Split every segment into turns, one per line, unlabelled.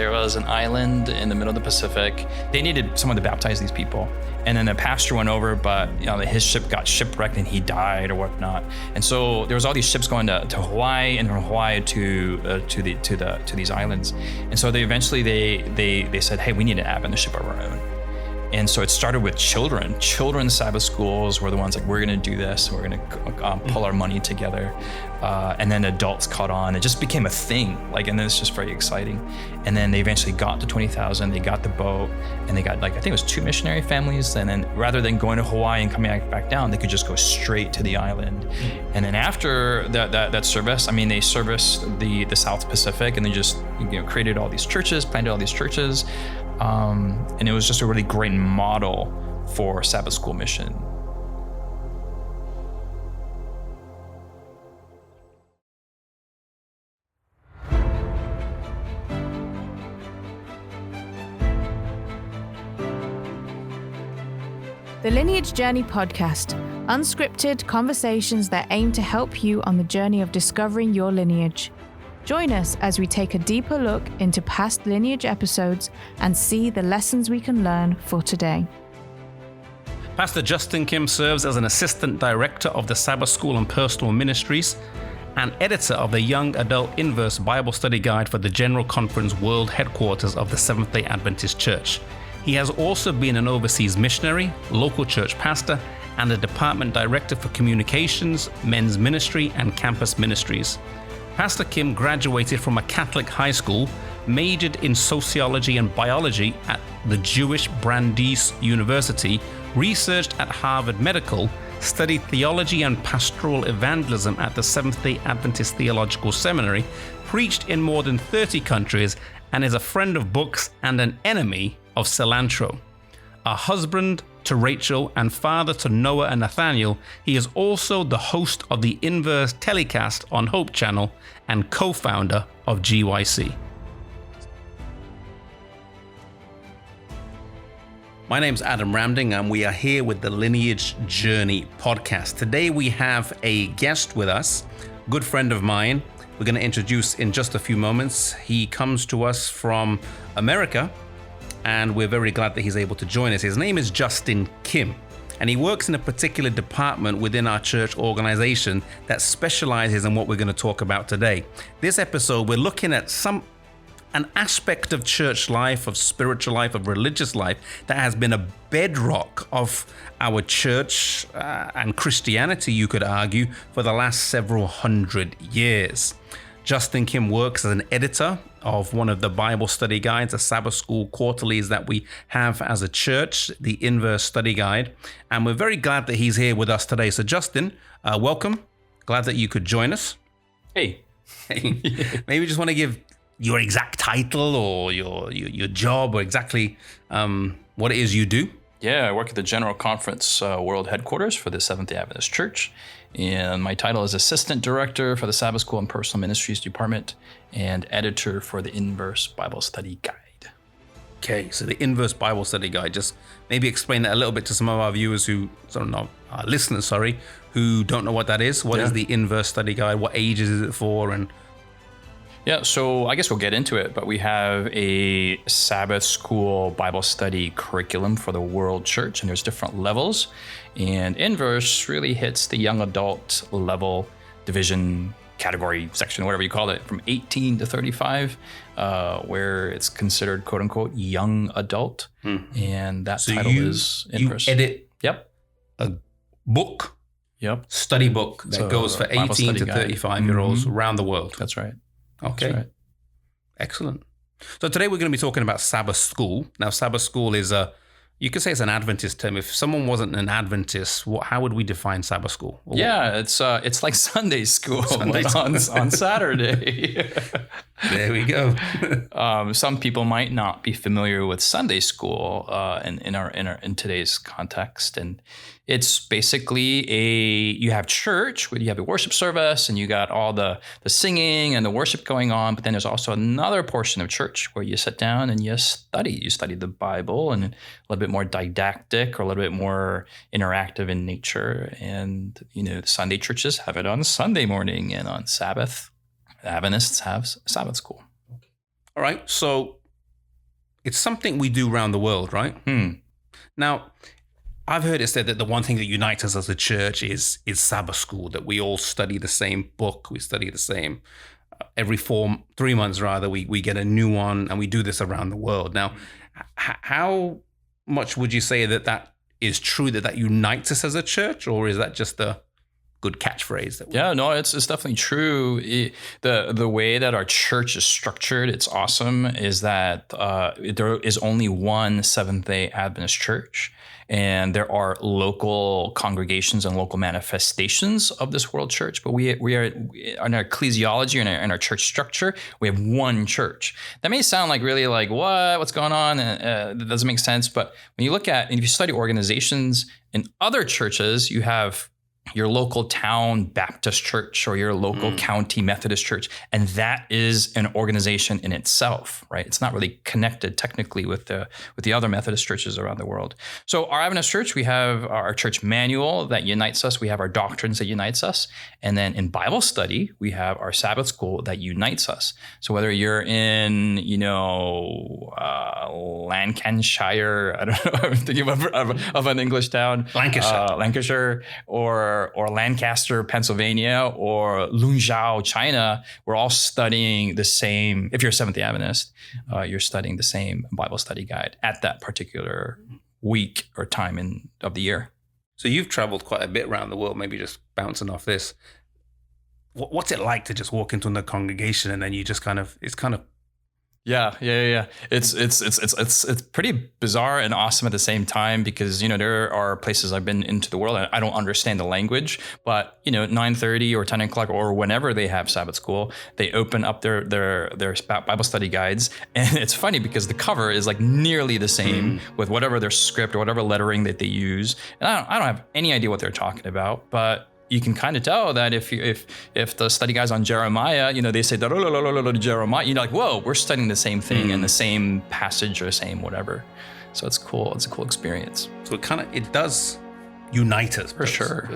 there was an island in the middle of the Pacific. They needed someone to baptize these people. And then the pastor went over, but his ship got shipwrecked and he died or whatnot. And so there was all these ships going to Hawaii, and from Hawaii to these islands. And so they eventually they said, hey, we need an Adventist ship of our own. And so it started with children. Children's Sabbath schools were the ones like, we're going to do this. We're going to pull our money together. And then adults caught on. It just became a thing. And then it's just very exciting. And then they eventually got to 20,000. They got the boat, and they got I think it was 2 missionary families. And then rather than going to Hawaii and coming back down, they could just go straight to the island. And then after that service, they serviced the South Pacific, and they just created all these churches, planted all these churches. And it was just a really great model for Sabbath school mission.
The Lineage Journey Podcast, unscripted conversations that aim to help you on the journey of discovering your lineage. Join us as we take a deeper look into past Lineage episodes and see the lessons we can learn for today.
Pastor Justin Kim serves as an assistant director of the Sabbath School and Personal Ministries and editor of the Young Adult Inverse Bible Study Guide for the General Conference World Headquarters of the Seventh-day Adventist Church. He has also been an overseas missionary, local church pastor, and a department director for communications, men's ministry, and campus ministries. Pastor Kim graduated from a Catholic high school, majored in sociology and biology at the Jewish Brandeis University, researched at Harvard Medical, studied theology and pastoral evangelism at the Seventh-day Adventist Theological Seminary, preached in more than 30 countries, and is a friend of books and an enemy of cilantro. A husband to Rachel and father to Noah and Nathaniel, he is also the host of the Inverse telecast on Hope Channel and co-founder of GYC. My name's Adam Ramding, and we are here with the Lineage Journey Podcast. Today we have a guest with us, good friend of mine. We're going to introduce in just a few moments. He comes to us from America, and we're very glad that he's able to join us. His name is Justin Kim, and he works in a particular department within our church organization that specializes in what we're going to talk about today. This episode, we're looking at an aspect of church life, of spiritual life, of religious life that has been a bedrock of our church and Christianity, you could argue, for the last several hundred years. Justin Kim works as an editor of one of the Bible study guides, the Sabbath School quarterlies that we have as a church, the Inverse Study Guide. And we're very glad that he's here with us today. So Justin, welcome. Glad that you could join us.
Hey.
Maybe just want to give your exact title or your job, or exactly what it is you do.
Yeah, I work at the General Conference World Headquarters for the Seventh-day Adventist Church. And my title is Assistant Director for the Sabbath School and Personal Ministries Department and Editor for the Inverse Bible Study Guide.
Okay, so the Inverse Bible Study Guide, just maybe explain that a little bit to some of our viewers listeners, who don't know what that is. What is the Inverse Study Guide? What ages is it for? And
yeah, so I guess we'll get into it, but we have a Sabbath school Bible study curriculum for the world church, and there's different levels. And Inverse really hits the young adult level, division, category, section, whatever you call it, from 18 to 35, where it's considered, quote unquote, young adult. And that title is Inverse.
You edit
a
book, study book that goes for 18 to 35-year-olds around the world.
That's right.
Okay.
That's right.
Excellent. So today we're going to be talking about Sabbath school. Now, Sabbath school is you could say it's an Adventist term. If someone wasn't an Adventist, how would we define Sabbath school?
It's like Sunday school on Saturday.
There we go.
Some people might not be familiar with Sunday school in today's context, and it's basically you have church where you have a worship service and you got all the singing and the worship going on, but then there's also another portion of church where you sit down and you study. You study the Bible, and a little bit more didactic or a little bit more interactive in nature. And the Sunday churches have it on Sunday morning, and on Sabbath, the Adventists have Sabbath school.
All right. So it's something we do around the world, right? Now, I've heard it said that the one thing that unites us as a church is Sabbath school, that we all study the same book, we study the same, every 3 months rather, we get a new one, and we do this around the world. Now, how much would you say that is true, that unites us as a church, or is that just a good catchphrase?
Yeah, no, it's definitely true. The way that our church is structured, it's awesome, is that there is only one Seventh-day Adventist church. And there are local congregations and local manifestations of this world church, but we are in our ecclesiology and in our church structure, we have one church. That may sound like really like what's going on? That doesn't make sense. But when you look at, and if you study organizations in other churches, you have your local town Baptist church or your local county Methodist church. And that is an organization in itself, right? It's not really connected technically with the other Methodist churches around the world. So our Adventist church, we have our church manual that unites us. We have our doctrines that unites us. And then in Bible study, we have our Sabbath school that unites us. So whether you're in, Lancashire, I don't know, I'm thinking of an English town. Lancashire, or Lancaster, Pennsylvania, or Luzhou, China, we're all studying the same. If you're a Seventh-day Adventist, you're studying the same Bible study guide at that particular week or time of the year.
So you've traveled quite a bit around the world, maybe just bouncing off this. What's it like to just walk into a congregation and then you just it's kind of
Yeah. It's pretty bizarre and awesome at the same time, because there are places I've been into the world and I don't understand the language, but 9:30 or 10 o'clock or whenever they have Sabbath school, they open up their Bible study guides, and it's funny because the cover is like nearly the same with whatever their script or whatever lettering that they use, and I don't have any idea what they're talking about, but you can kind of tell that if the study guide's on Jeremiah, they say Jeremiah, you're like, whoa, we're studying the same thing in the same passage or same whatever. So it's cool. It's a cool experience.
So it does unite us.
For sure.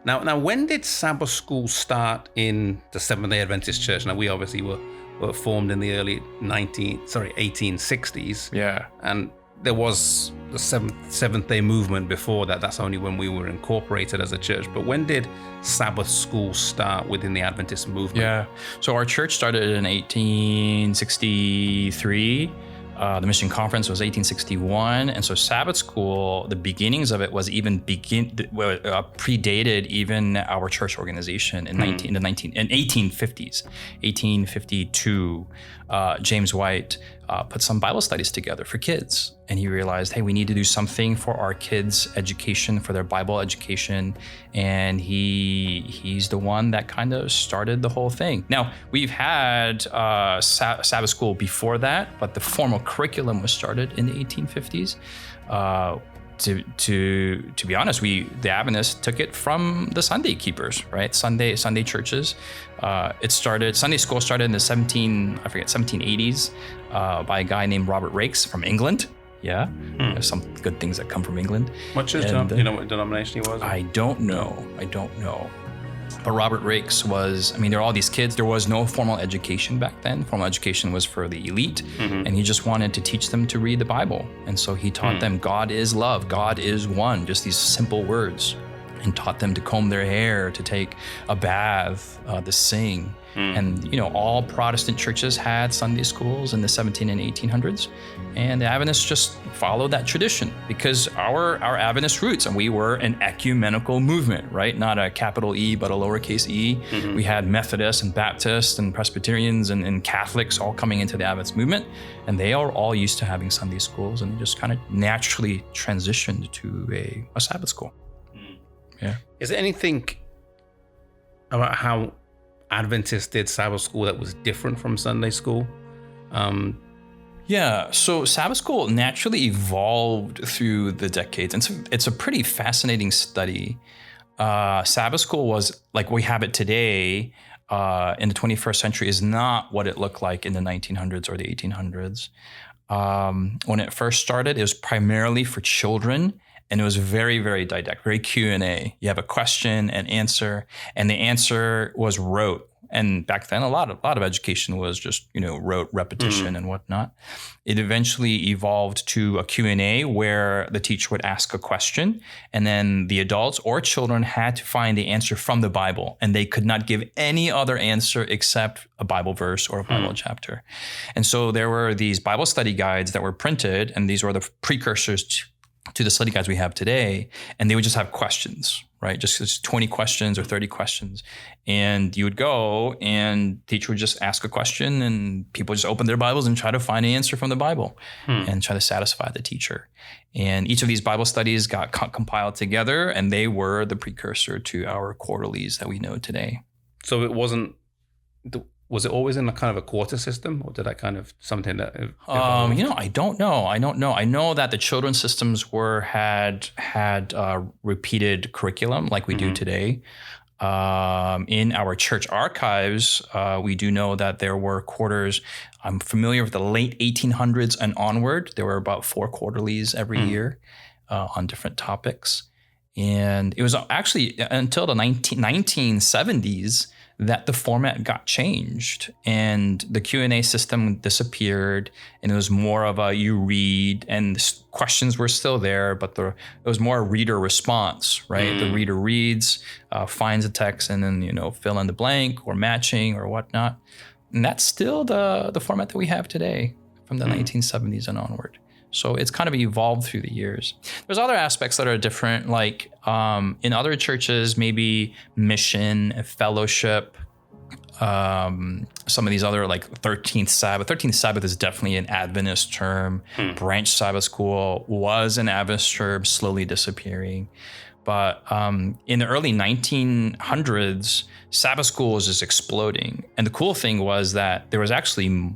Now,
when did Sabbath school start in the Seventh-day Adventist Church? Now, we obviously were formed in the early 1860s.
Yeah.
And there was the Seventh-day movement before that. That's only when we were incorporated as a church. But when did Sabbath school start within the Adventist movement?
Yeah. So our church started in 1863. The mission conference was 1861. And so Sabbath school, the beginnings of it was predated even our church organization in 1850s. 1852, James White put some Bible studies together for kids. And he realized, hey, we need to do something for our kids' education, for their Bible education. And he's the one that kind of started the whole thing. Now, we've had Sabbath school before that, but the formal curriculum was started in the 1850s. To be honest, the Adventists took it from the Sunday keepers, right? Sunday churches. Sunday school started in the 1780s by a guy named Robert Raikes from England. Yeah, there's some good things that come from England.
What church? Do you know what denomination he was?
I don't know. But Robert Raikes there are all these kids. There was no formal education back then. Formal education was for the elite, and he just wanted to teach them to read the Bible. And so he taught them God is love, God is one, just these simple words, and taught them to comb their hair, to take a bath, to sing. And all Protestant churches had Sunday schools in the 17 and 1800s, and the Adventists just followed that tradition because our Adventist roots, and we were an ecumenical movement, right? Not a capital E, but a lowercase e. We had Methodists and Baptists and Presbyterians and Catholics all coming into the Adventist movement, and they are all used to having Sunday schools, and just kind of naturally transitioned to a Sabbath school. Yeah.
Is there anything about how Adventists did Sabbath school that was different from Sunday school?
So Sabbath school naturally evolved through the decades. And it's a pretty fascinating study. Sabbath school was like we have it today in the 21st century is not what it looked like in the 1900s or the 1800s. When it first started, it was primarily for children. And it was very, very didactic, very Q&A. You have a question and answer, and the answer was rote. and back then a lot of education was just, rote repetition and whatnot. It eventually evolved to a Q&A where the teacher would ask a question, and then the adults or children had to find the answer from the Bible, and they could not give any other answer except a Bible verse or a Bible chapter. And so there were these Bible study guides that were printed, and these were the precursors to the study guides we have today, and they would just have questions, right? Just 20 questions or 30 questions. And you would go and teacher would just ask a question, and people just open their Bibles and try to find an answer from the Bible and try to satisfy the teacher. And each of these Bible studies got compiled together, and they were the precursor to our quarterlies that we know today.
So it wasn't... Was it always in a kind of a quarter system, or did that kind of something that?
I don't know. I know that the children's systems had repeated curriculum like we do today. In our church archives, we do know that there were quarters. I'm familiar with the late 1800s and onward. There were about 4 quarterlies every year on different topics, and it was actually until the 1970s that the format got changed and the Q&A system disappeared, and it was more of a you read, and the questions were still there, but it was more a reader response, right? The reader reads, finds a text, and then fill in the blank or matching or whatnot. And that's still the format that we have today from the 1970s and onward. So it's kind of evolved through the years. There's other aspects that are different, like in other churches, maybe mission, fellowship, some of these other like 13th Sabbath. 13th Sabbath is definitely an Adventist term. Branch Sabbath School was an Adventist term, slowly disappearing. But in the early 1900s, Sabbath school was just exploding. And the cool thing was that there was actually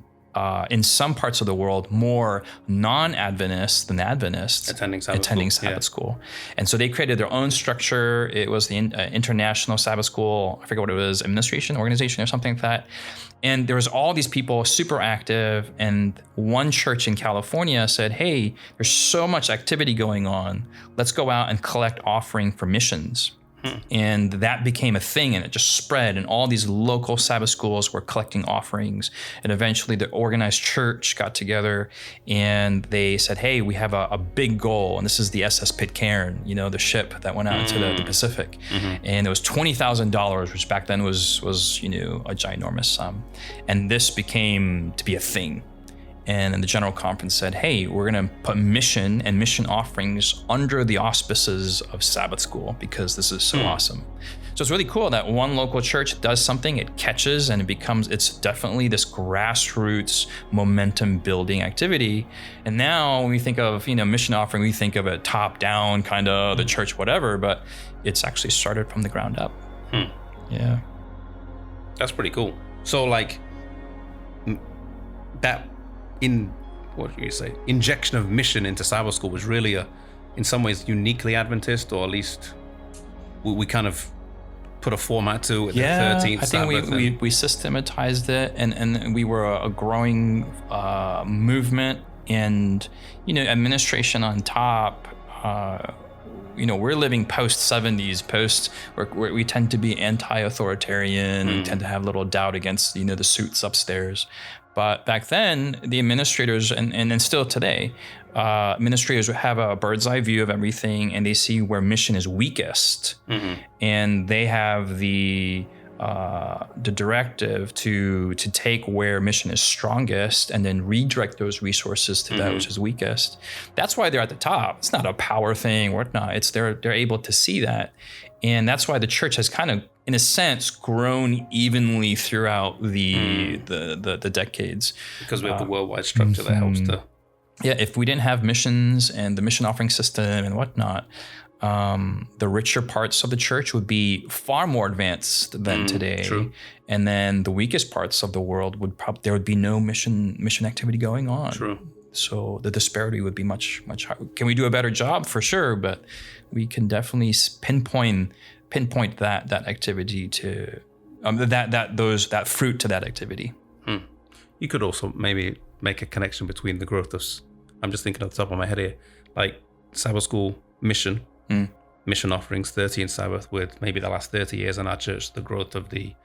in some parts of the world, more non-Adventists than Adventists attending Sabbath school. And so they created their own structure. It was the International Sabbath School, I forget what it was, organization or something like that. And there was all these people super active. And one church in California said, hey, there's so much activity going on. Let's go out and collect offering for missions. And that became a thing, and it just spread, and all these local Sabbath schools were collecting offerings. And eventually the organized church got together and they said, hey, we have a big goal. And this is the SS Pitcairn, the ship that went out into the Pacific. And it was $20,000, which back then was a ginormous sum. And this became to be a thing. And then the General Conference said, hey, we're going to put mission and mission offerings under the auspices of Sabbath school because this is so awesome. So it's really cool that one local church does something, it catches, and it's definitely this grassroots momentum building activity. And now when we think of, mission offering, we think of a top down kind of the church, whatever, but it's actually started from the ground up. Yeah.
That's pretty cool. So like that, injection of mission into Sabbath school was really in some ways uniquely Adventist, or at least we kind of put a format to the 13th Sabbath.
I think we systematized it, and we were a growing movement, and administration on top. We're living post 70s, where we tend to be anti-authoritarian and tend to have little doubt against the suits upstairs. But back then, the administrators, and still today, administrators have a bird's eye view of everything, and they see where mission is weakest, and they have the directive to take where mission is strongest and then redirect those resources to that which is weakest. That's why they're at the top. It's not a power thing or whatnot. It's they're able to see that, and that's why the church has kind of, in a sense, grown evenly throughout the decades. Because
we have the worldwide structure that helps to.
Yeah, if we didn't have missions and the mission offering system and whatnot, the richer parts of the church would be far more advanced than today.
True.
And then the weakest parts of the world there would be no mission activity going on.
True.
So the disparity would be much, much higher. Can we do a better job? For sure, but we can definitely pinpoint that activity to that fruit to that activity.
You could also maybe make a connection between the growth of, I'm just thinking off the top of my head here, like Sabbath school mission offerings, 13th Sabbath, with maybe the last 30 years in our church, the growth of the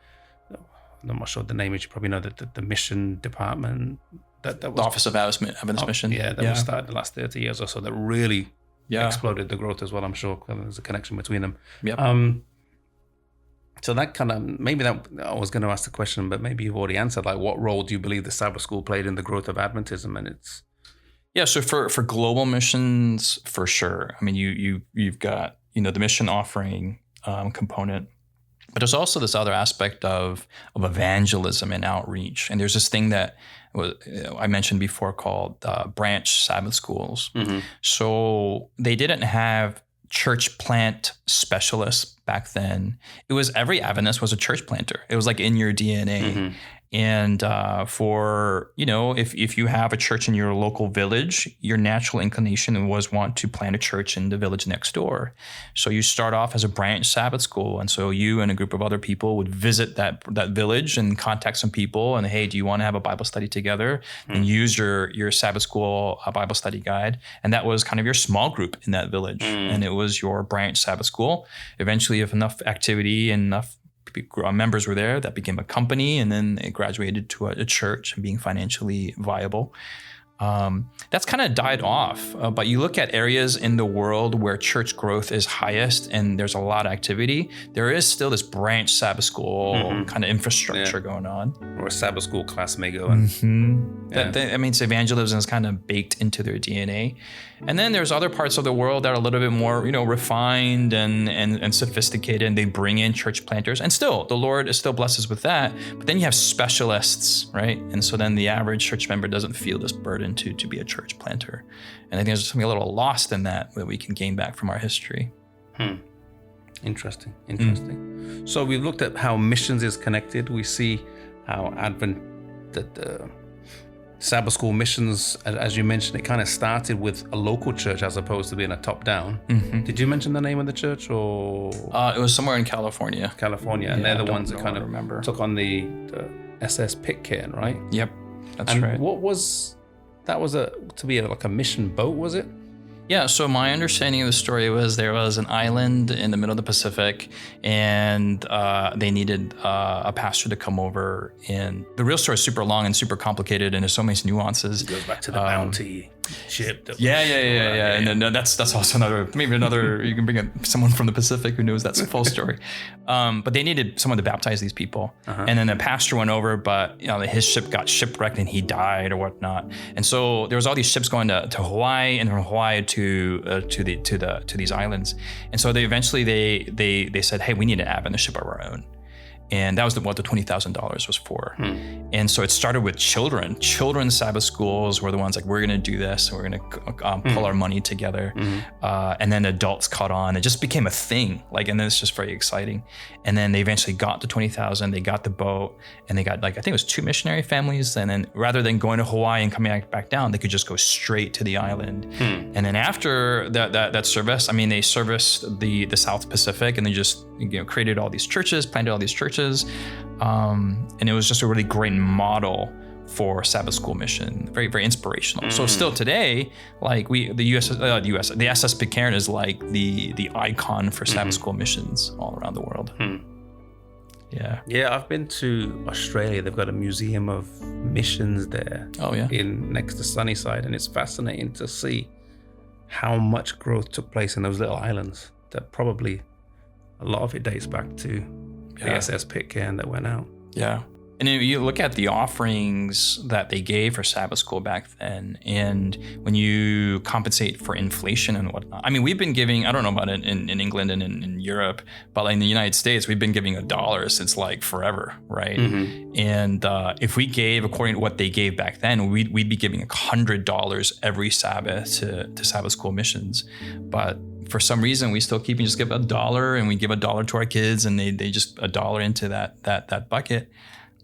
I'm not sure the name is. You probably know the mission department that was
The Office of Adventist Mission.
Yeah, that was started the last 30 years or so. That really exploded the growth as well. I'm sure there's a connection between them.
Yep.
So that kind of, maybe that, I was going to ask the question, but maybe you've already answered. Like, what role do you believe the Sabbath School played in the growth of Adventism and its?
Yeah, so for global missions, for sure. I mean, you've got the mission offering component, but there's also this other aspect of evangelism and outreach. And there's this thing that I mentioned before called branch Sabbath schools. Mm-hmm. So they didn't have church plant specialists back then. It was every Adventist was a church planter. It was like in your DNA. Mm-hmm. And if you have a church in your local village, your natural inclination was want to plant a church in the village next door. So you start off as a branch Sabbath school. And so you and a group of other people would visit that village and contact some people and, hey, do you want to have a Bible study together? And use your Sabbath school Bible study guide. And that was kind of your small group in that village. And it was your branch Sabbath school. Eventually, if enough activity and enough members were there, that became a company, and then it graduated to a church and being financially viable. That's kind of died off. But you look at areas in the world where church growth is highest and there's a lot of activity, there is still this branch Sabbath school kind of infrastructure going on.
Or a Sabbath school class may go in.
That means evangelism is kind of baked into their DNA. And then there's other parts of the world that are a little bit more, refined and sophisticated, and they bring in church planters. And still, the Lord still blesses with that. But then you have specialists, right? And so then the average church member doesn't feel this burden to be a church planter. And I think there's something a little lost in that we can gain back from our history.
Interesting. So we've looked at how missions is connected. We see how the Sabbath school missions, as you mentioned, it kind of started with a local church as opposed to being a top-down. Did you mention the name of the church, or?
It was somewhere in California.
And they're the ones that kind of took on the SS Pitcairn, right?
Yep, that's right.
What was that? Was to be like a mission boat, was it?
Yeah, so my understanding of the story was there was an island in the middle of the Pacific, and they needed a pastor to come over. And the real story is super long and super complicated, and there's so many nuances.
It goes back to the bounty ship.
Yeah. And then that's also another. You can bring someone from the Pacific who knows that's a full story. But they needed someone to baptize these people, and then the pastor went over, but his ship got shipwrecked and he died or whatnot. And so there was all these ships going to Hawaii, and from Hawaii to these islands. And so they eventually they said, hey, we need an Adventist ship of our own. And that was what the $20,000 was for. And so it started with children. Children's Sabbath schools were the ones like, we're going to do this. And we're going to pull our money together. And then adults caught on. It just became a thing. And then it's just very exciting. And then they eventually got the 20,000. They got the boat, and they got I think it was 2 missionary families. And then rather than going to Hawaii and coming back down, they could just go straight to the island. And then after that service, they serviced the South Pacific, and they just created all these churches, planted all these churches. And it was just a really great model for Sabbath school mission, very, very inspirational. So still today, the SS Pitcairn is like the icon for Sabbath school missions all around the world. Yeah,
I've been to Australia. They've got a museum of missions there.
Oh yeah,
next to Sunnyside, and it's fascinating to see how much growth took place in those little islands. That probably a lot of it dates back to the SS Pitcairn that went out.
Yeah. And if you look at the offerings that they gave for Sabbath school back then, and when you compensate for inflation and whatnot, we've been giving, I don't know about it in England and in Europe, but in the United States, we've been giving $1 since forever, right? And if we gave according to what they gave back then, we'd be giving $100 every Sabbath to Sabbath school missions. But for some reason, we still give $1, and we give $1 to our kids, and they just $1 into that bucket.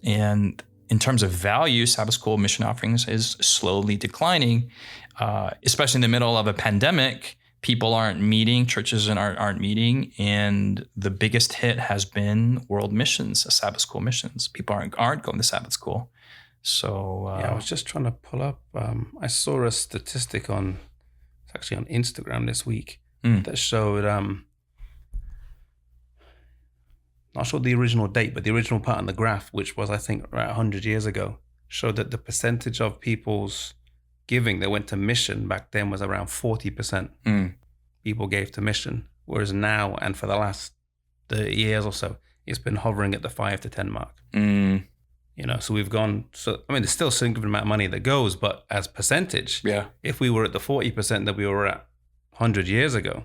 And in terms of value, Sabbath school mission offerings is slowly declining, especially in the middle of a pandemic. People aren't meeting, churches aren't meeting, and the biggest hit has been world missions, Sabbath school missions. People aren't going to Sabbath school. So
I was just trying to pull up. I saw a statistic on Instagram this week that showed not sure the original date, but the original part on the graph, which was, I think, around 100 years ago, showed that the percentage of people's giving that went to mission back then was around 40%. People gave to mission, whereas now, and for the last 30 years or so, it's been hovering at the 5 to 10 mark. So we've gone, there's still a significant amount of money that goes, but as percentage, if we were at the 40% that we were at 100 years ago,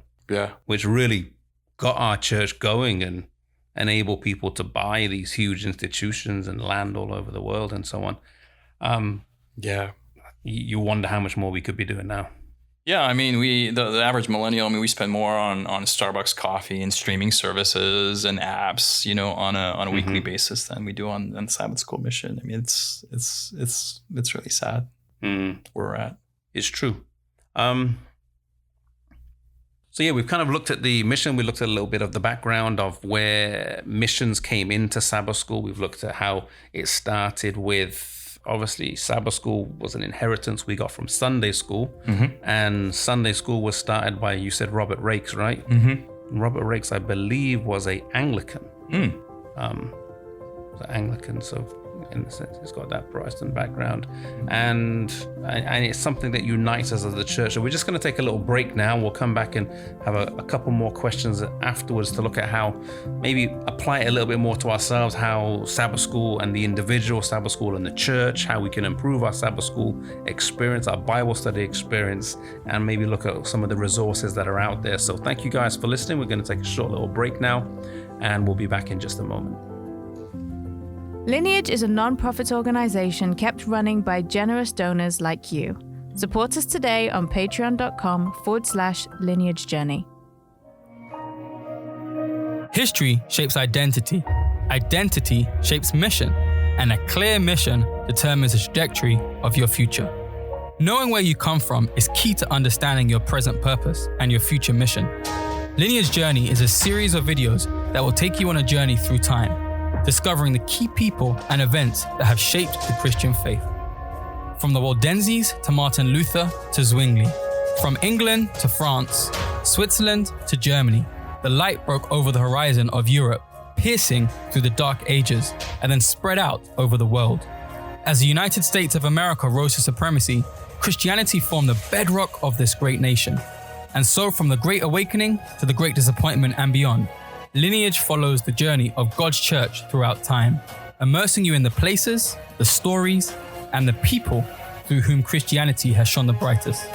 which really got our church going and enable people to buy these huge institutions and land all over the world and so on. You wonder how much more we could be doing now.
Yeah, I mean, the average millennial, we spend more on Starbucks coffee and streaming services and apps, on a weekly basis than we do on the Sabbath School mission. I mean, it's really sad where we're at.
It's true. We've kind of looked at the mission. We looked at a little bit of the background of where missions came into Sabbath School. We've looked at how it started with, obviously, Sabbath School was an inheritance we got from Sunday School. And Sunday School was started by, you said, Robert Rakes, right? Robert Rakes, I believe, was an Anglican. Anglican, so in the sense, it's got that Protestant background. And it's something that unites us as a church. So we're just going to take a little break now. We'll come back and have a couple more questions afterwards to look at how maybe apply it a little bit more to ourselves, how Sabbath School and the individual Sabbath School and the church, how we can improve our Sabbath School experience, our Bible study experience, and maybe look at some of the resources that are out there. So thank you guys for listening. We're going to take a short little break now, and we'll be back in just a moment.
Lineage is a non-profit organization kept running by generous donors like you. Support us today on patreon.com/Lineage Journey.
History shapes identity. Identity shapes mission. And a clear mission determines the trajectory of your future. Knowing where you come from is key to understanding your present purpose and your future mission. Lineage Journey is a series of videos that will take you on a journey through time, discovering the key people and events that have shaped the Christian faith. From the Waldenses to Martin Luther to Zwingli, from England to France, Switzerland to Germany, the light broke over the horizon of Europe, piercing through the dark ages, and then spread out over the world. As the United States of America rose to supremacy, Christianity formed the bedrock of this great nation. And so from the Great Awakening to the Great Disappointment and beyond, Lineage follows the journey of God's church throughout time, immersing you in the places, the stories, and the people through whom Christianity has shone the brightest.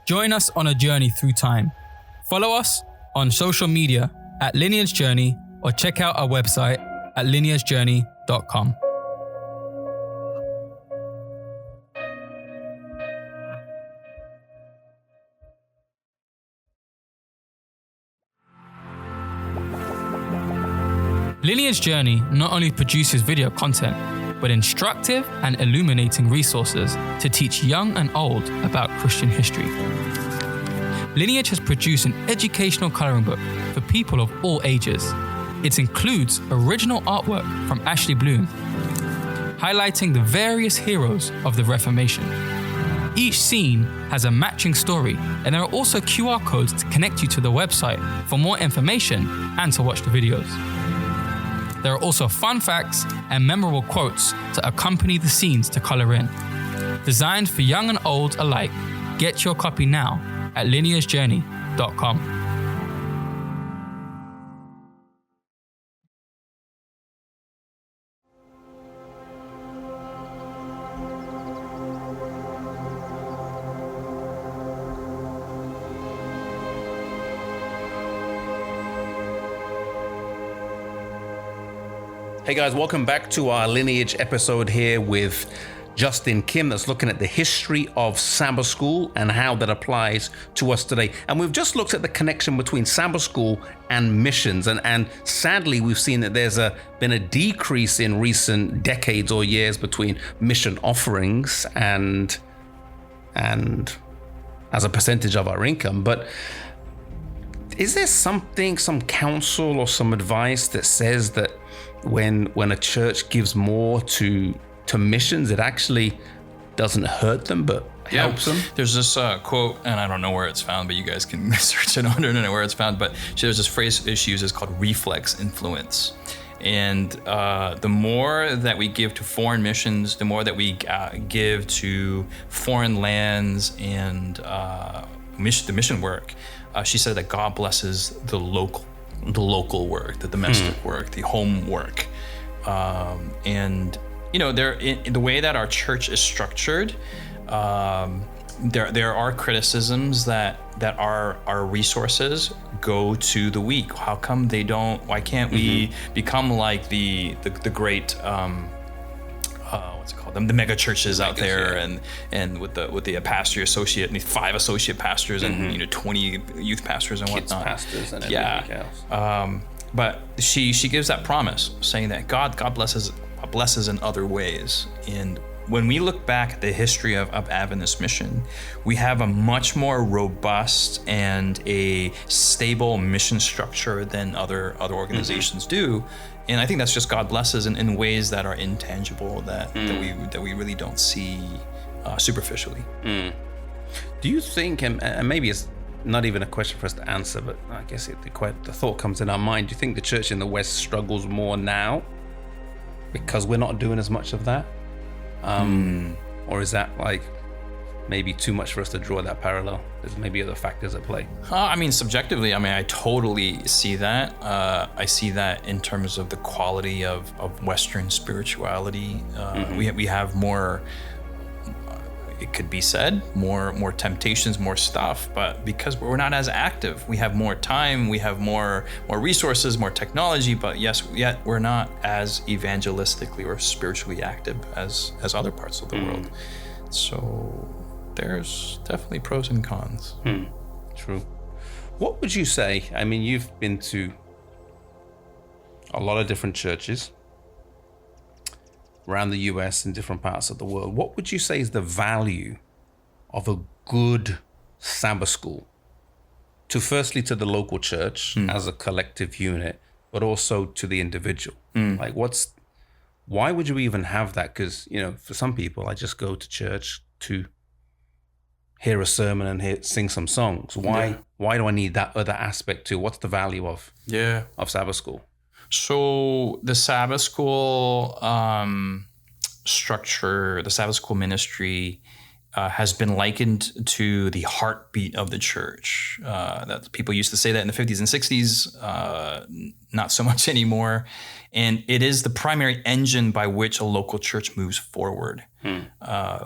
Join us on a journey through time. Follow us on social media at Lineage Journey, or check out our website at lineagejourney.com. Lineage Journey not only produces video content, but instructive and illuminating resources to teach young and old about Christian history. Lineage has produced an educational coloring book for people of all ages. It includes original artwork from Ashley Bloom, highlighting the various heroes of the Reformation. Each scene has a matching story, and there are also QR codes to connect you to the website for more information and to watch the videos. There are also fun facts and memorable quotes to accompany the scenes to color in. Designed for young and old alike, get your copy now at lineagejourney.com.
Hey guys, welcome back to our Lineage episode here with Justin Kim, that's looking at the history of Sabbath School and how that applies to us today. And we've just looked at the connection between Sabbath School and missions. And sadly, we've seen that there's been a decrease in recent decades or years between mission offerings and as a percentage of our income. But is there some counsel or some advice that says that when a church gives more to missions, it actually doesn't hurt them, but helps them.
There's this quote, and I don't know where it's found, but you guys can search it on the internet where it's found. But there's this phrase she uses called reflex influence. And the more that we give to foreign missions, the more that we give to foreign lands and the mission work, she said that God blesses the local work, the domestic work, the home work. And the way that our church is structured, there are criticisms that our resources go to the weak. How come they don't? Why can't we become like the great what's it called? The mega churches out there, and with the pastor associate and 5 associate pastors and 20 youth pastors and
kids
whatnot.
Pastors and everything else.
But she gives that promise, saying that God blesses in other ways. And when we look back at the history of Adventist mission, we have a much more robust and a stable mission structure than other organizations do. And I think that's just God blesses in ways that are intangible, that we really don't see superficially.
Do you think, and maybe it's not even a question for us to answer, but I guess the thought comes in our mind, do you think the church in the West struggles more now because we're not doing as much of that? Or is that like maybe too much for us to draw that parallel? There's maybe other factors at play.
Subjectively, I totally see that. I see that in terms of the quality of Western spirituality. We have more, it could be said, more temptations, more stuff, but because we're not as active, we have more time, we have more resources, more technology, but yet we're not as evangelistically or spiritually active as other parts of the world. So there's definitely pros and cons.
True. What would you say? I mean, you've been to a lot of different churches around the US and different parts of the world. What would you say is the value of a good Sabbath school firstly to the local church as a collective unit, but also to the individual? Like why would you even have that? Because, for some people, I just go to church to hear a sermon and sing some songs. Why do I need that other aspect too? What's the value of Sabbath school?
So the Sabbath school structure, the Sabbath school ministry has been likened to the heartbeat of the church. That people used to say that in the 50s and 60s, not so much anymore. And it is the primary engine by which a local church moves forward.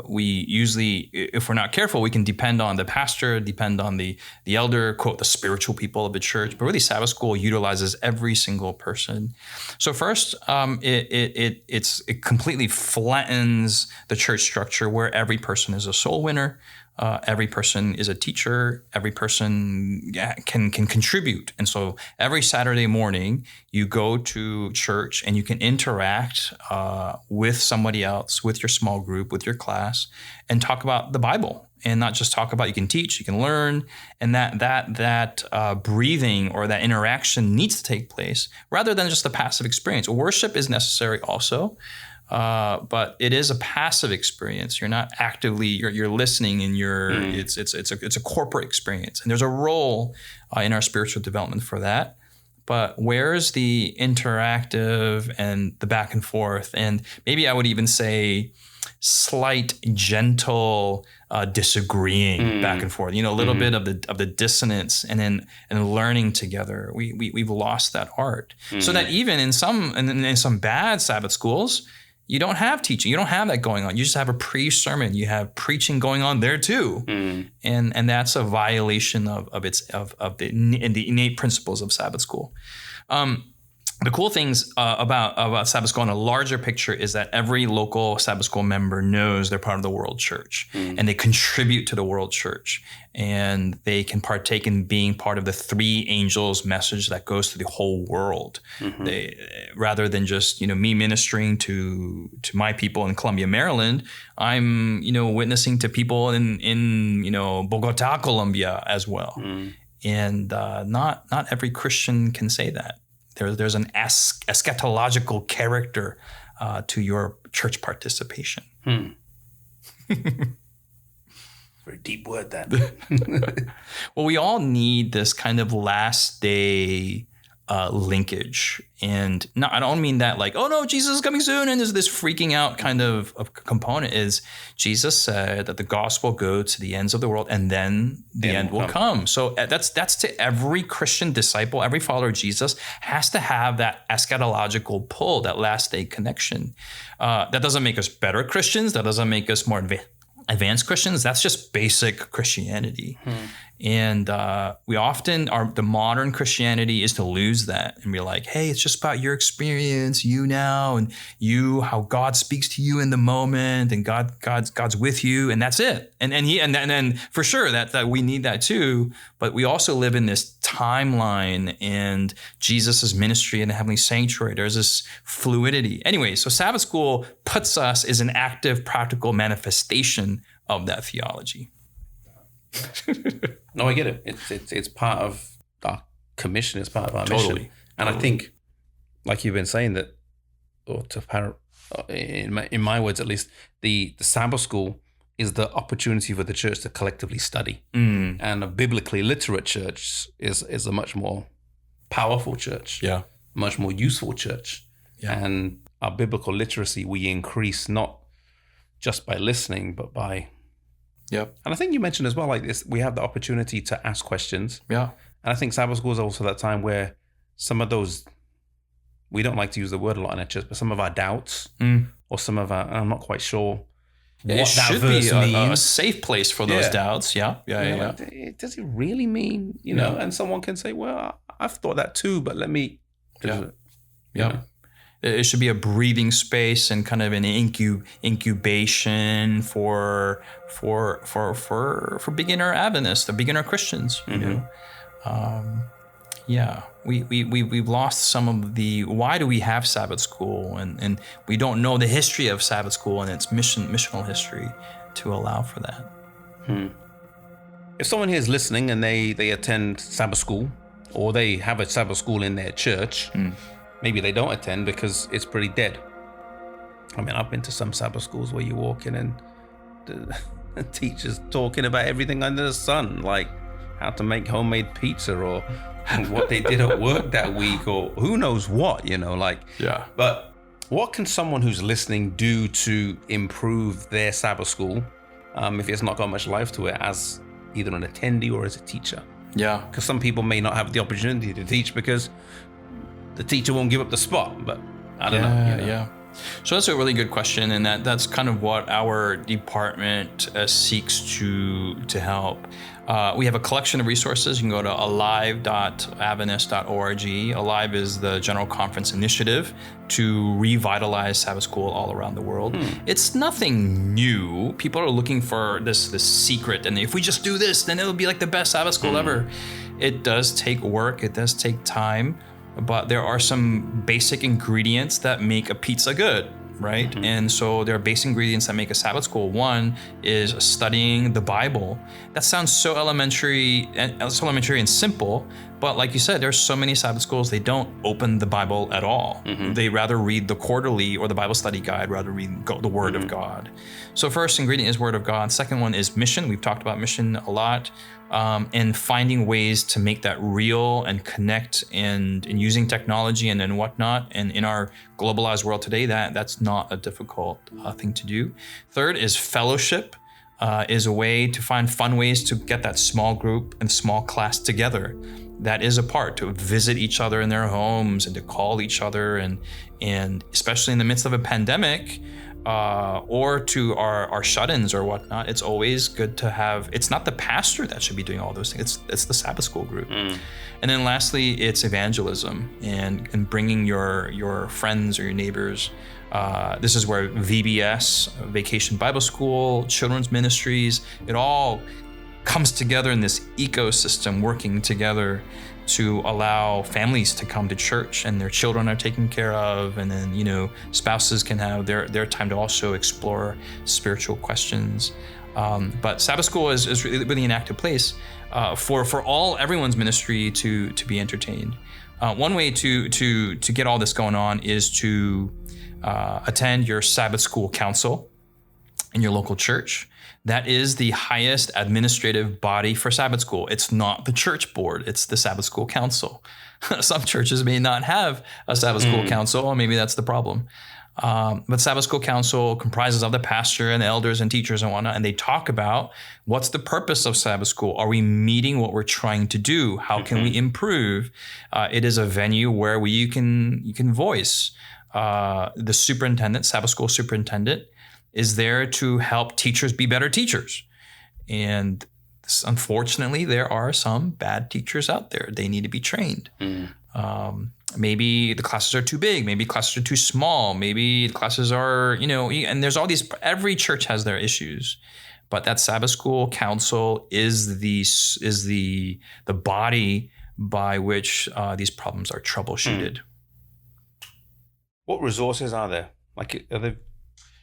We usually, if we're not careful, we can depend on the pastor, depend on the elder, quote, the spiritual people of the church. But really, Sabbath school utilizes every single person. So first, it completely flattens the church structure where every person is a soul winner. Every person is a teacher. Every person can contribute. And so every Saturday morning, you go to church and you can interact with somebody else, with your small group, with your class, and talk about the Bible. And not just talk about, you can teach, you can learn, and that breathing or that interaction needs to take place rather than just a passive experience. Worship is necessary also. But it is a passive experience. You're not actively, you're listening, and it's a corporate experience. And there's a role in our spiritual development for that. But where's the interactive and the back and forth? And maybe I would even say slight, gentle disagreeing back and forth. A little bit of the dissonance, and learning together. We've lost that art. So that even in some bad Sabbath schools, you don't have teaching. You don't have that going on. You just have a pre-sermon. You have preaching going on there too, and that's a violation of the innate principles of Sabbath school. The cool things about Sabbath school in a larger picture is that every local Sabbath school member knows they're part of the world church, and they contribute to the world church, and they can partake in being part of the 3 angels message that goes to the whole world. They, rather than just me ministering to my people in Columbia, Maryland, I'm witnessing to people in Bogota, Colombia as well. And not every Christian can say that. There's an eschatological character to your church participation.
Very deep word, that.
Well, we all need this kind of last day linkage. And no, I don't mean that like, oh no, Jesus is coming soon, and there's this freaking out kind of component. Is Jesus said that the gospel go to the ends of the world and then the end will come. So that's to every Christian disciple, every follower of Jesus has to have that eschatological pull, that last day connection. That doesn't make us better Christians. That doesn't make us more advanced Christians. That's just basic Christianity. And we often the modern Christianity is to lose that and be like, hey, it's just about your experience, you now, and you, how God speaks to you in the moment, and God's with you, and that's it. And then for sure that we need that too. But we also live in this timeline and Jesus's ministry in the heavenly sanctuary. There's this fluidity. Anyway, so Sabbath school puts us as an active, practical manifestation of that theology.
No, I get it. It's part of our commission. It's part of our mission. And I think, like you've been saying, that, or in my words at least, the Sabbath school is the opportunity for the church to collectively study. And a biblically literate church is a much more powerful church.
Yeah,
much more useful church.
Yeah.
And our biblical literacy we increase not just by listening, but by.
Yep.
And I think you mentioned as well, like this, we have the opportunity to ask questions.
Yeah.
And I think Sabbath school is also that time where some of those, we don't like to use the word a lot in our church, but some of our doubts or some of our, I'm not quite sure what
it
that
should
verse
be
means.
A safe place for those doubts. Yeah.
Like, does it really mean, you know, and someone can say, well, I've thought that too, but let me.
It should be a breathing space and kind of an incubation for beginner Adventists, the beginner Christians. You know, we've lost some of the. Why do we have Sabbath school, and we don't know the history of Sabbath school and its missional history to allow for that.
If someone here is listening and they attend Sabbath school, or they have a Sabbath school in their church. Maybe they don't attend because it's pretty dead. I mean, I've been to some Sabbath schools where you walk in and the teacher's talking about everything under the sun, like how to make homemade pizza or what they did at work that week or who knows what, you know, like.
Yeah.
But what can someone who's listening do to improve their Sabbath school if it's not got much life to it as either an attendee or as a teacher?
Yeah.
Because some people may not have the opportunity to teach because the teacher won't give up the spot, but I don't know. You know.
Yeah. So that's a really good question, and that's kind of what our department seeks to help. We have a collection of resources. You can go to alive.adventist.org. Alive is the General Conference initiative to revitalize Sabbath school all around the world. It's nothing new. People are looking for this secret, and if we just do this, then it'll be like the best Sabbath school ever. It does take work. It does take time. But there are some basic ingredients that make a pizza good, right? And so there are basic ingredients that make a Sabbath school. One is studying the Bible. That sounds so elementary and simple, but like you said, there's so many Sabbath schools, they don't open the Bible at all. They rather read the quarterly or the Bible study guide, rather read the Word of God. So first ingredient is Word of God. Second one is mission. We've talked about mission a lot. And finding ways to make that real and connect and using technology and whatnot. And in our globalized world today, that's not a difficult thing to do. Third is fellowship, is a way to find fun ways to get that small group and small class together. That is a part to visit each other in their homes and to call each other and especially in the midst of a pandemic, or to our shut-ins or whatnot, it's always good to have, it's not the pastor that should be doing all those things, it's the Sabbath school group. And then lastly, it's evangelism and bringing your friends or your neighbors. This is where VBS, Vacation Bible School, children's ministries, it all comes together in this ecosystem working together to allow families to come to church and their children are taken care of, and then, you know, spouses can have their time to also explore spiritual questions. But Sabbath school is really an active place for everyone's ministry to be entertained. One way to get all this going on is to attend your Sabbath school council. in your local church. That is the highest administrative body for Sabbath school. It's not the church board, it's the Sabbath school council. Some churches may not have a Sabbath school council, or maybe that's the problem. But Sabbath school council comprises of the pastor and the elders and teachers and whatnot, and they talk about what's the purpose of Sabbath school. Are we meeting what we're trying to do? How can we improve? It is a venue where you can voice. The superintendent, Sabbath school superintendent, is there to help teachers be better teachers. And unfortunately, there are some bad teachers out there. They need to be trained. Maybe the classes are too big. Maybe classes are too small. Maybe the classes are, and there's all these, every church has their issues. But that Sabbath school council is the body by which these problems are troubleshooted.
What resources are there? Like, are they?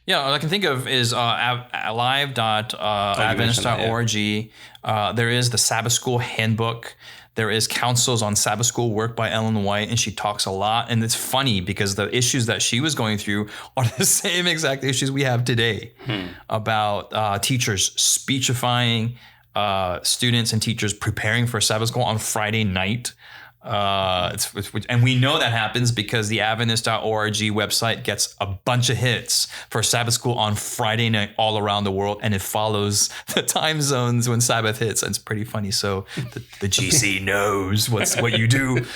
Yeah, all I can think of is live.adventist.org. There is the Sabbath School Handbook. There is Counsels on Sabbath School Work by Ellen White, and she talks a lot. And it's funny because the issues that she was going through are the same exact issues we have today about teachers speechifying, students and teachers preparing for Sabbath school on Friday night. And we know that happens because the Adventist.org website gets a bunch of hits for Sabbath school on Friday night all around the world, and it follows the time zones when Sabbath hits. And it's pretty funny. So the GC knows what you do.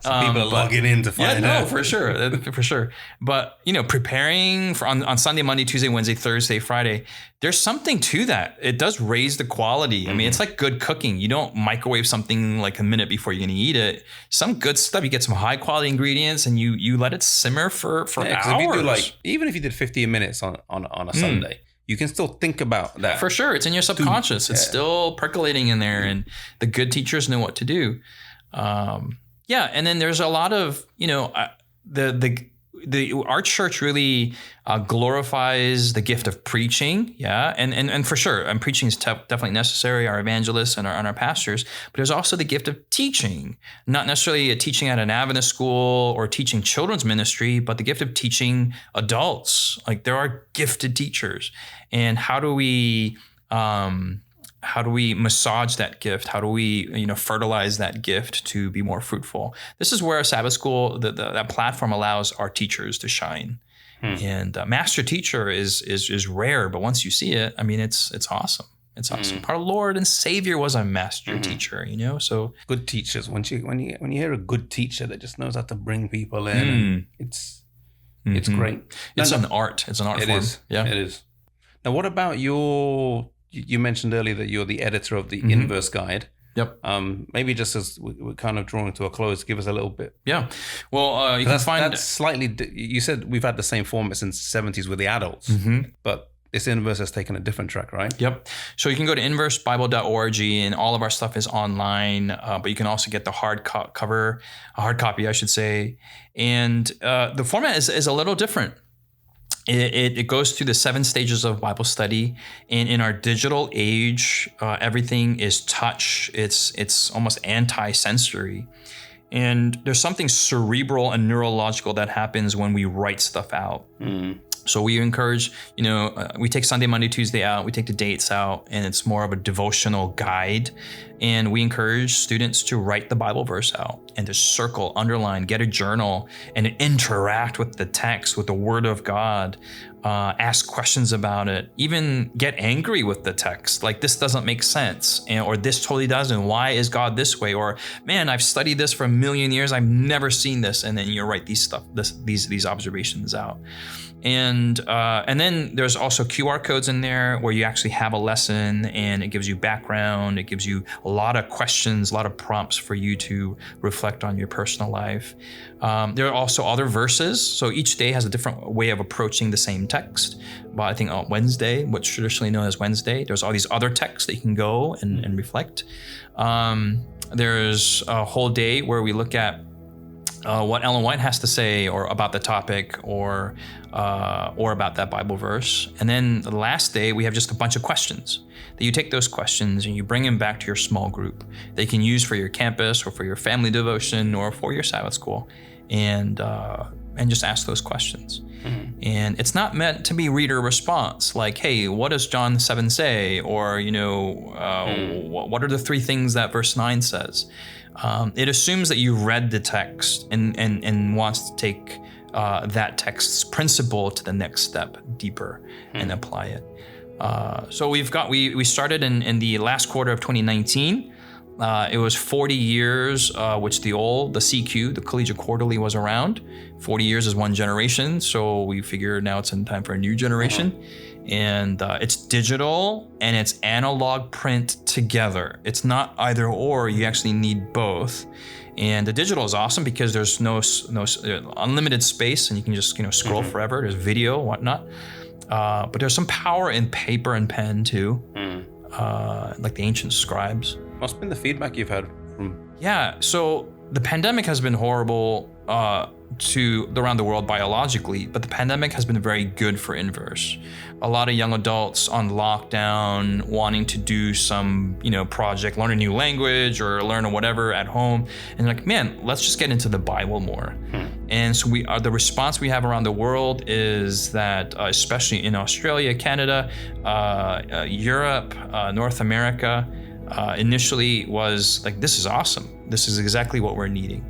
People are logging in to find out.
No, for sure. But preparing for on Sunday, Monday, Tuesday, Wednesday, Thursday, Friday, there's something to that. It does raise the quality. I mean, it's like good cooking. You don't microwave something like a minute before you're going to eat it. Some good stuff. You get some high quality ingredients and you let it simmer for hours.
If you do even if you did 15 minutes on a Sunday, you can still think about that.
For sure. It's in your subconscious. It's still percolating in there, and the good teachers know what to do. And then there's a lot of, our church really glorifies the gift of preaching. Yeah. And for sure, preaching is definitely necessary, our evangelists and our pastors, but there's also the gift of teaching, not necessarily a teaching at an Adventist school or teaching children's ministry, but the gift of teaching adults. Like, there are gifted teachers. And how do we massage that gift? How do we, fertilize that gift to be more fruitful? This is where Sabbath school, that platform allows our teachers to shine. And master teacher is rare, but once you see it, I mean, it's awesome. It's awesome. Our Lord and Savior was a master teacher, So
good teachers. When you hear a good teacher that just knows how to bring people in, and it's great.
It's an art. It's an art form.
It is. Yeah, it is. Now, what about you mentioned earlier that you're the editor of the Inverse Guide.
Yep.
Maybe just as we're kind of drawing to a close, give us a little bit.
Yeah. Well, you can find
that's slightly. You said we've had the same format since the 70s with the adults, but this Inverse has taken a different track, right?
Yep. So you can go to inversebible.org, and all of our stuff is online. But you can also get the hard copy, I should say. And the format is a little different. It goes through the 7 stages of Bible study, and in our digital age, everything is touch. It's almost anti-sensory, and there's something cerebral and neurological that happens when we write stuff out. So we encourage, we take Sunday, Monday, Tuesday out, we take the dates out, and it's more of a devotional guide. And we encourage students to write the Bible verse out and to circle, underline, get a journal, and interact with the text, with the Word of God, ask questions about it, even get angry with the text. Like, this doesn't make sense, or this totally doesn't. Why is God this way? Or, man, I've studied this for a million years. I've never seen this. And then you write these observations out. And then there's also QR codes in there where you actually have a lesson, and it gives you background. It gives you a lot of questions, a lot of prompts for you to reflect on your personal life. There are also other verses. So each day has a different way of approaching the same text. But I think on Wednesday, what's traditionally known as Wednesday, there's all these other texts that you can go and reflect. There's a whole day where we look at what Ellen White has to say, or about the topic, or about that Bible verse. And then the last day, we have just a bunch of questions that you take those questions and you bring them back to your small group that you can use for your campus or for your family devotion or for your Sabbath school. And and just ask those questions. And it's not meant to be reader response, like, hey, what does John 7 say? Or, what are the 3 things that verse 9 says? It assumes that you read the text and wants to take that text's principle to the next step deeper and apply it. So we started in the last quarter of 2019. It was 40 years, which the CQ, the Collegiate Quarterly, was around. 40 years is one generation, so we figure now it's in time for a new generation. And it's digital and it's analog print together. It's not either or, you actually need both. And the digital is awesome because there's no unlimited space and you can just scroll forever. There's video, whatnot. But there's some power in paper and pen too, like the ancient scribes.
What's been the feedback you've had from?
Yeah, so the pandemic has been horrible around the world biologically, but the pandemic has been very good for Inverse. A lot of young adults on lockdown wanting to do some, project, learn a new language or learn or whatever at home, and like, man, let's just get into the Bible more. And so the response we have around the world is that, especially in Australia, Canada, Europe, North America, initially was like, this is awesome. This is exactly what we're needing.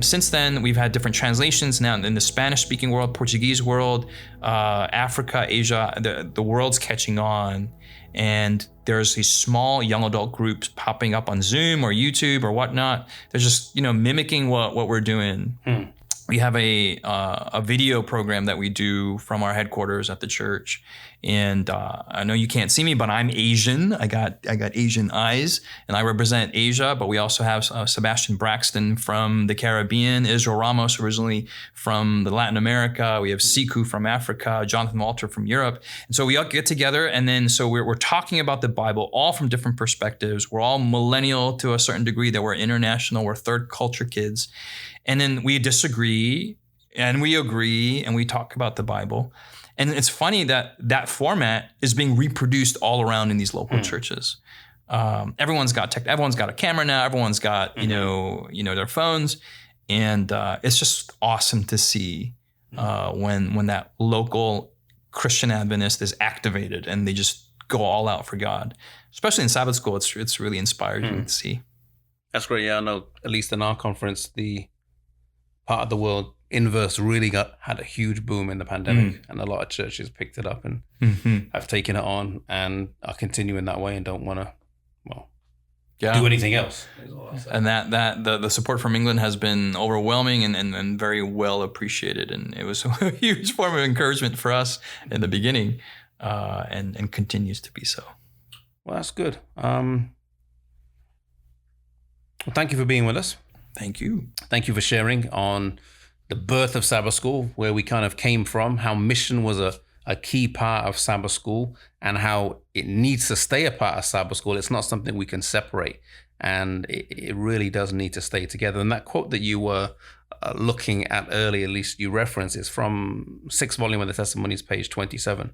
Since then, we've had different translations now in the Spanish-speaking world, Portuguese world, Africa, Asia. The world's catching on, and there's these small young adult groups popping up on Zoom or YouTube or whatnot. They're just mimicking what we're doing. We have a video program that we do from our headquarters at the church, and I know you can't see me, but I'm Asian. I got Asian eyes, and I represent Asia. But we also have Sebastian Braxton from the Caribbean, Israel Ramos originally from the Latin America. We have Siku from Africa, Jonathan Walter from Europe, and so we all get together, and then so we're talking about the Bible all from different perspectives. We're all millennial to a certain degree, that we're international. We're third culture kids. And then we disagree and we agree and we talk about the Bible. And it's funny that format is being reproduced all around in these local churches. Everyone's got a camera now. Everyone's got, their phones. And it's just awesome to see when that local Christian Adventist is activated and they just go all out for God. Especially in Sabbath school, it's really inspiring to see.
That's great. Yeah, I know, at least in our conference, the part of the world, Inverse really had a huge boom in the pandemic, and a lot of churches picked it up and have taken it on and are continuing that way and don't want to, do anything else.
And that the support from England has been overwhelming and very well appreciated, and it was a huge form of encouragement for us in the beginning, and continues to be so.
Well, that's good. Well, thank you for being with us.
Thank you.
Thank you for sharing on the birth of Sabbath School, where we kind of came from, how mission was a key part of Sabbath School, and how it needs to stay a part of Sabbath School. It's not something we can separate, and it really does need to stay together. And that quote that you were looking at earlier, at least you referenced, is from 6th volume of the Testimonies, page 27.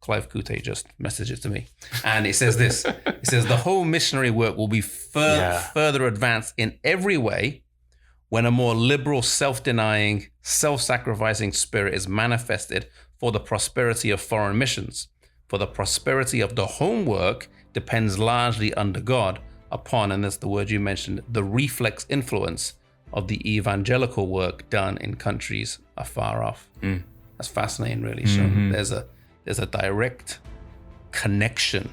Clive Coute just messaged it to me. And it says this. It says, the whole missionary work will be further advanced in every way when a more liberal, self-denying, self-sacrificing spirit is manifested for the prosperity of foreign missions. For the prosperity of the home work depends largely under God upon, and that's the word you mentioned, the reflex influence of the evangelical work done in countries afar off. That's fascinating, really. So there's a direct connection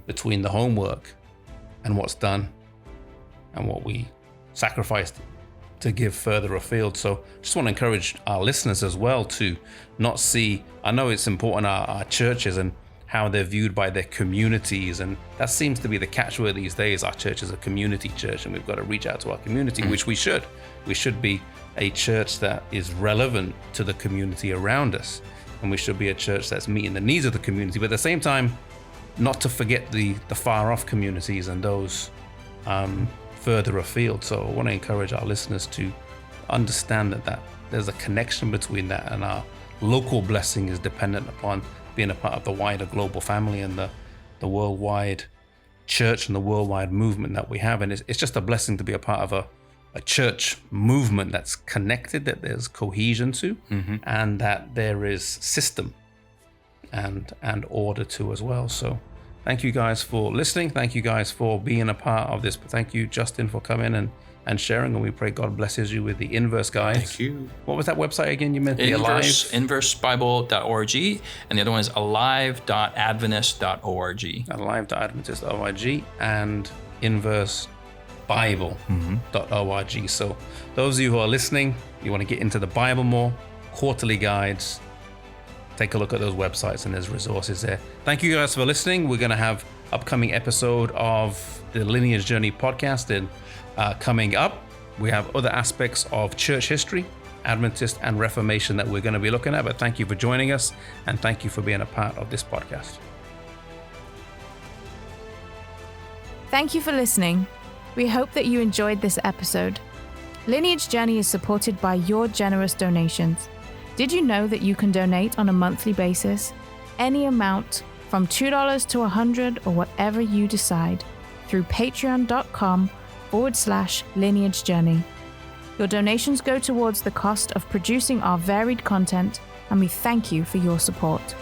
between the homework and what's done and what we sacrificed to give further afield. So just want to encourage our listeners as well to not see, I know it's important, our churches and how they're viewed by their communities. And that seems to be the catchword these days. Our church is a community church and we've got to reach out to our community, which we should. We should be a church that is relevant to the community around us. And we should be a church that's meeting the needs of the community, but at the same time, not to forget the far off communities and those further afield. So I want to encourage our listeners to understand that there's a connection between that, and our local blessing is dependent upon being a part of the wider global family and the worldwide church and the worldwide movement that we have. And it's just a blessing to be a part of a church movement that's connected, that there's cohesion to, and that there is system and order to as well. So thank you guys for listening. Thank you guys for being a part of this. Thank you, Justin, for coming and sharing. And we pray God blesses you with the Inverse guides.
Thank you.
What was that website again? You meant the Alive?
Inversebible.org, and the other one is alive.adventist.org.
Alive.adventist.org and inversebible.org. So those of you who are listening, you want to get into the Bible more, quarterly guides, take a look at those websites and there's resources there. Thank you guys for listening. We're going to have upcoming episode of the Lineage Journey Podcast coming up. We have other aspects of church history, Adventist and Reformation that we're going to be looking at. But thank you for joining us and thank you for being a part of this podcast.
Thank you for listening. We hope that you enjoyed this episode. Lineage Journey is supported by your generous donations. Did you know that you can donate on a monthly basis? Any amount from $2 to $100 or whatever you decide through patreon.com/Lineage Journey. Your donations go towards the cost of producing our varied content, and we thank you for your support.